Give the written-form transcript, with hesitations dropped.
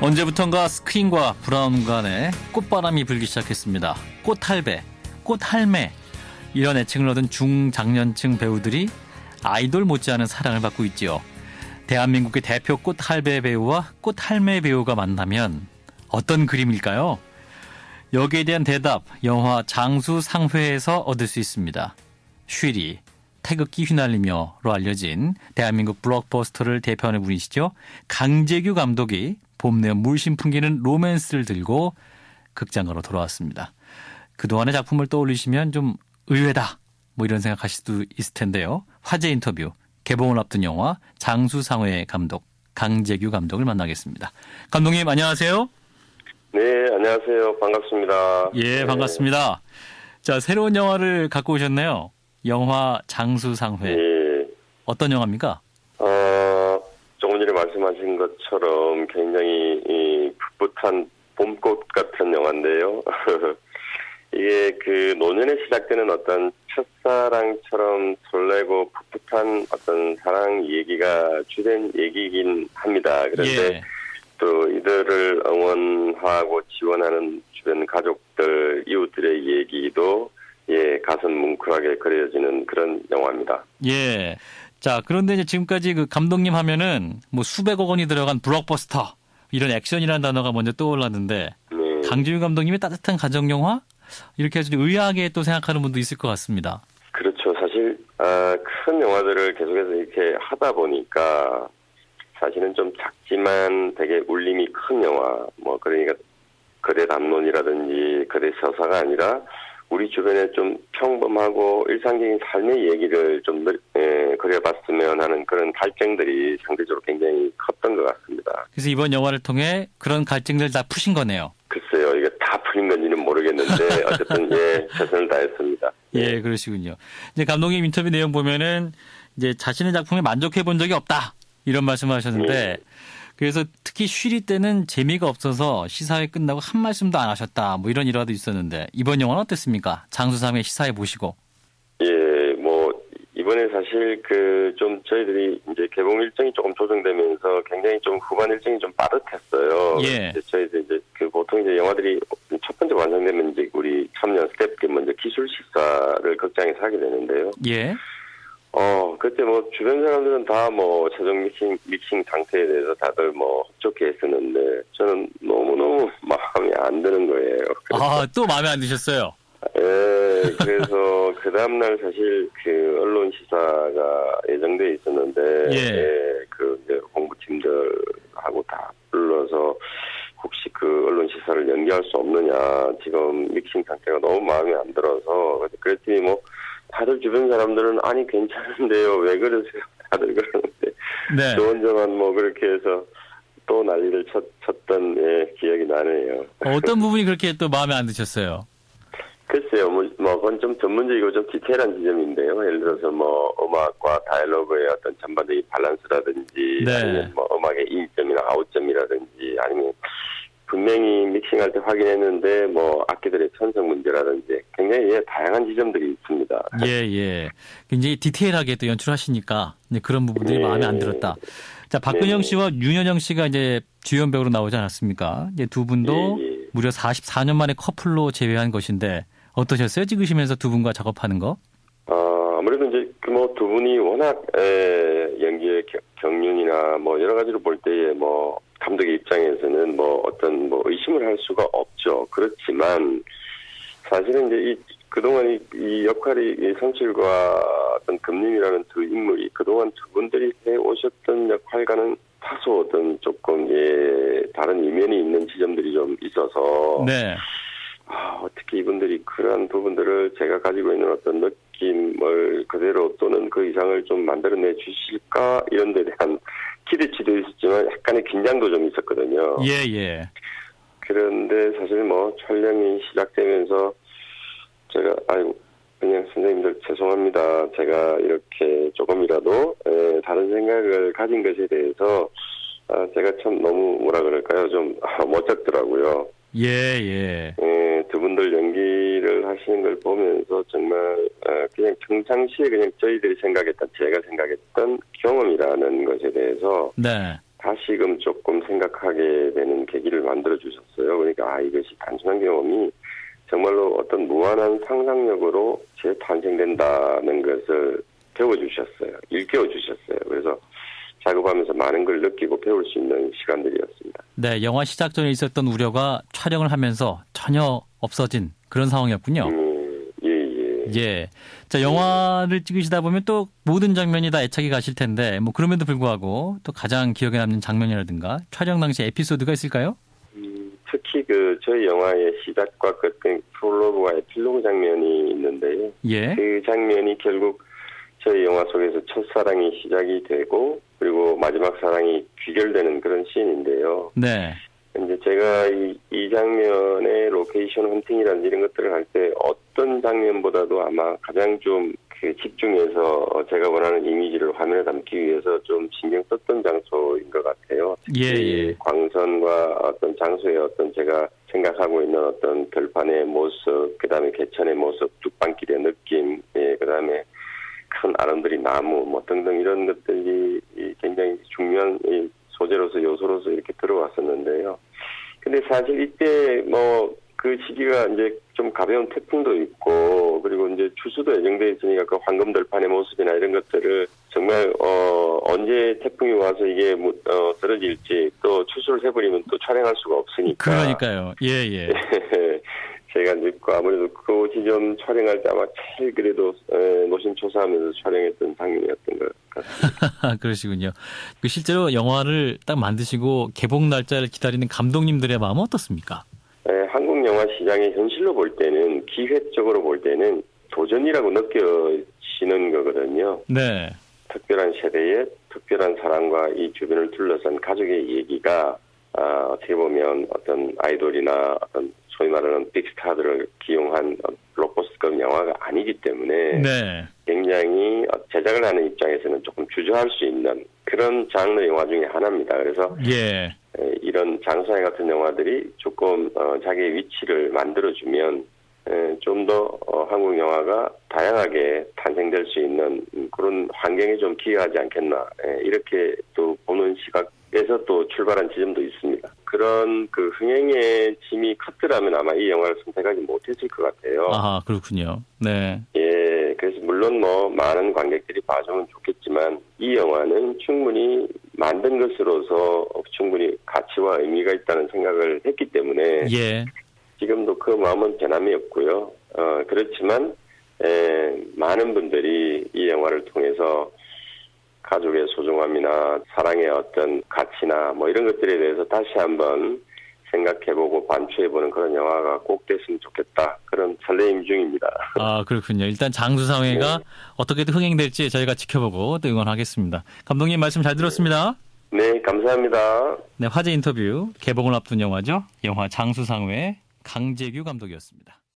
언제부턴가 스크린과 브라운 간에 꽃바람이 불기 시작했습니다. 꽃할배, 꽃할매 이런 애칭을 얻은 중장년층 배우들이 아이돌 못지않은 사랑을 받고 있지요. 대한민국의 대표 꽃할배 배우와 꽃할매 배우가 만나면 어떤 그림일까요? 여기에 대한 대답, 영화 장수상회에서 얻을 수 있습니다. 쉬리, 태극기 휘날리며로 알려진 대한민국 블록버스터를 대표하는 분이시죠. 강재규 감독이 봄내어 물씬 풍기는 로맨스를 들고 극장으로 돌아왔습니다. 그동안의 작품을 떠올리시면 좀 의외다 뭐 이런 생각하실 수도 있을 텐데요. 화제 인터뷰, 개봉을 앞둔 영화 장수상회 감독 강재규 감독을 만나겠습니다. 감독님 안녕하세요. 네, 안녕하세요. 반갑습니다. 예, 반갑습니다. 자, 새로운 영화를 갖고 오셨네요. 영화 장수상회. 예. 어떤 영화입니까? 조금 전에 말씀하신 것처럼 굉장히 풋풋한 봄꽃 같은 영화인데요. 이게 그 노년에 시작되는 어떤 첫사랑처럼 설레고 풋풋한 어떤 사랑 얘기가 주된 얘기이긴 합니다. 그런데 예. 또 이들을 응원하고 지원하는 주변 가족들, 이웃들의 얘기도 가슴 뭉클하게 그려지는 그런 영화입니다. 예. 자, 그런데 이제 지금까지 그 감독님 하면은 뭐 수백억 원이 들어간 블록버스터 이런 액션이라는 단어가 먼저 떠올랐는데 네. 강재규 감독님의 따뜻한 가정 영화 이렇게 해서 의아하게 또 생각하는 분도 있을 것 같습니다. 그렇죠. 사실 큰 영화들을 계속해서 이렇게 하다 보니까 사실은 좀 작지만 되게 울림이 큰 영화, 뭐 그러니까 거대 담론이라든지 거대 서사가 아니라 우리 주변에 좀 평범하고 일상적인 삶의 얘기를 좀 그려봤으면 하는 그런 갈증들이 상대적으로 굉장히 컸던 것 같습니다. 그래서 이번 영화를 통해 그런 갈증들 다 푸신 거네요. 글쎄요, 이게 다 풀린 건지는 모르겠는데 어쨌든 최선을 다했습니다. 예, 그러시군요. 이제 감독님 인터뷰 내용 보면은 이제 자신의 작품에 만족해 본 적이 없다 이런 말씀하셨는데. 그래서 특히 쉬리 때는 재미가 없어서 시사회 끝나고 한 말씀도 안 하셨다. 뭐 이런 일화도 있었는데 이번 영화는 어땠습니까? 장수삼회 시사회 보시고. 예, 뭐 이번에 사실 좀 저희들이 이제 개봉 일정이 조금 조정되면서 굉장히 좀 후반 일정이 좀 빠듯했어요. 예. 저희들 이제 보통 이제 영화들이 첫 번째 완성되면 이제 우리 참여 스태프께 먼저 기술 식사를 극장에서 하게 되는데요. 예. 그때 뭐 주변 사람들은 다 뭐 최종 믹싱 상태에 대해서 다들 뭐 흡족해 했었는데 저는 너무너무 마음에 안 드는 거예요. 또 마음에 안 드셨어요? 예, 그래서 그 다음날 사실 언론 시사가 예정돼 있었는데, 이제 홍보팀들하고 다 불러서 혹시 언론 시사를 연기할 수 없느냐, 지금 믹싱 상태가 너무 마음에 안 들어서, 그랬더니 뭐, 다들 주변 사람들은 아니 괜찮은데요, 왜 그러세요? 다들 그러는데, 네. 저 혼자만 뭐 그렇게 해서 또 난리를 쳤던 기억이 나네요. 어떤 부분이 그렇게 또 마음에 안 드셨어요? 글쎄요, 그건 좀 전문적이고 좀 디테일한 지점인데요. 예를 들어서 음악과 다이얼로그의 어떤 전반적인 밸런스라든지, 네. 아니면 음악의 인점이나 아웃점이라든지, 아니면 분명히 믹싱할 때 확인했는데, 악기들의 편성 문제라든지, 굉장히 다양한 지점들이 있습니다. 예. 굉장히 디테일하게 또 연출하시니까 그런 부분들이 마음에 안 들었다. 자, 박근영 씨와 윤여정 씨가 이제 주연 배우로 나오지 않았습니까? 이제 두 분도 무려 44년 만에 커플로 재회한 것인데, 어떠셨어요? 찍으시면서 두 분과 작업하는 거? 아무래도 이제 두 분이 워낙 연기의 경륜이나 여러 가지로 볼 때에 감독의 입장에서는 어떤 의심을 할 수가 없죠. 그렇지만 사실은 이제 그동안 이 역할이 성실과 어떤 금림이라는 두 인물이 그동안 두 분들이 해 오셨던 역할과는 다소 어떤 조금 다른 이면이 있는 지점들이 좀 있어서. 네. 어떻게 이분들이 그러한 부분들을 제가 가지고 있는 어떤 느낌을 그대로 또는 그 이상을 좀 만들어내 주실까 이런 데 대한 기대치도 있었지만 약간의 긴장도 좀 있었거든요. 예. 그런데 사실 촬영이 시작되면서 제가 그냥 선생님들 죄송합니다. 제가 이렇게 조금이라도 다른 생각을 가진 것에 대해서 제가 참 너무 좀 멋졌더라고요. 예. 두 분들 연기를 하시는 걸 보면서 정말 그냥 평상시에 그냥 저희들이 제가 생각했던 경험이라는 것에 대해서 네. 다시 다시금 조금 생각하게 되는 계기를 만들어 주셨어요. 그러니까 이것이 단순한 경험이 정말로 어떤 무한한 상상력으로 재탄생된다는 것을 배워주셨어요. 일깨워주셨어요. 그래서 작업하면서 많은 걸 느끼고 배울 수 있는 시간들이었습니다. 네, 영화 시작 전에 있었던 우려가 촬영을 하면서 전혀 없어진 그런 상황이었군요. 예. 자, 영화를 찍으시다 보면 또 모든 장면이 다 애착이 가실 텐데, 뭐 그럼에도 불구하고 또 가장 기억에 남는 장면이라든가 촬영 당시 에피소드가 있을까요? 특히 저희 영화의 시작과 끝 프롤로그와 에필로그 장면이 있는데요. 예. 그 장면이 결국 저희 영화 속에서 첫사랑이 시작이 되고 그리고 마지막 사랑이 귀결되는 그런 씬인데요. 네. 이제 제가 이 장면의 로케이션 헌팅이라든지 이런 것들을 할 때 어떤 장면보다도 아마 가장 좀 집중해서 제가 원하는 이미지를 화면에 담기 위해서 좀 신경 썼던 장소인 것 같아요. 예. 광선과 어떤 장소의 어떤 제가 생각하고 있는 어떤 별판의 모습, 그다음에 개천의 모습, 뚝방길의 느낌, 그다음에 큰 아름드리 나무 뭐 등등 이런 것들이 굉장히 중요한 소재로서 요소로서 이렇게 들어왔었는데요. 근데 사실 이때 그 시기가 이제 좀 가벼운 태풍도 있고 그리고 이제 추수도 예정돼 있으니까 그 황금들판의 모습이나 이런 것들을 정말 언제 태풍이 와서 이게 쓰러질지 또 추수를 해버리면 또 촬영할 수가 없으니까. 그러니까요. 예. 제가 이제 아무래도 그 지점 촬영할 때 아마 제일 그래도 노심초사하면서 촬영했던 장면이었던 것 같습니다. 그러시군요. 실제로 영화를 딱 만드시고 개봉 날짜를 기다리는 감독님들의 마음은 어떻습니까? 한국 영화 시장의 현실로 볼 때는 기획적으로 볼 때는 도전이라고 느껴지는 거거든요. 네. 특별한 세대의 특별한 사랑과 이 주변을 둘러싼 가족의 얘기가 어떻게 보면 어떤 아이돌이나 어떤 소위 말하는 빅스타들을 기용한 블록버스터급 영화가 아니기 때문에 네. 굉장히 제작을 하는 입장에서는 조금 주저할 수 있는 그런 장르 영화 중에 하나입니다. 그래서 예. 이런 장사회 같은 영화들이 조금 자기의 위치를 만들어주면 좀 더 한국 영화가 다양하게 탄생될 수 있는 그런 환경에 좀 기여하지 않겠나 이렇게 또 보는 시각에서 또 출발한 지점도 있습니다. 그런 그 흥행의 짐이 컸더라면 아마 이 영화를 선택하지 못했을 것 같아요. 아, 그렇군요. 네. 예, 그래서 물론 많은 관객들이 봐주면 좋겠지만 이 영화는 충분히 만든 것으로서 충분히 가치와 의미가 있다는 생각을 했기 때문에 예. 지금도 그 마음은 변함이 없고요. 그렇지만 많은 분들이 이 영화를 통해서 가족의 소중함이나 사랑의 어떤 가치나 이런 것들에 대해서 다시 한번 생각해보고 반추해보는 그런 영화가 꼭 됐으면 좋겠다. 그런 설레임 중입니다. 아, 그렇군요. 일단 장수상회가 네. 어떻게든 흥행될지 저희가 지켜보고 또 응원하겠습니다. 감독님 말씀 잘 들었습니다. 네, 감사합니다. 네, 화제 인터뷰 개봉을 앞둔 영화죠. 영화 장수상회 강재규 감독이었습니다.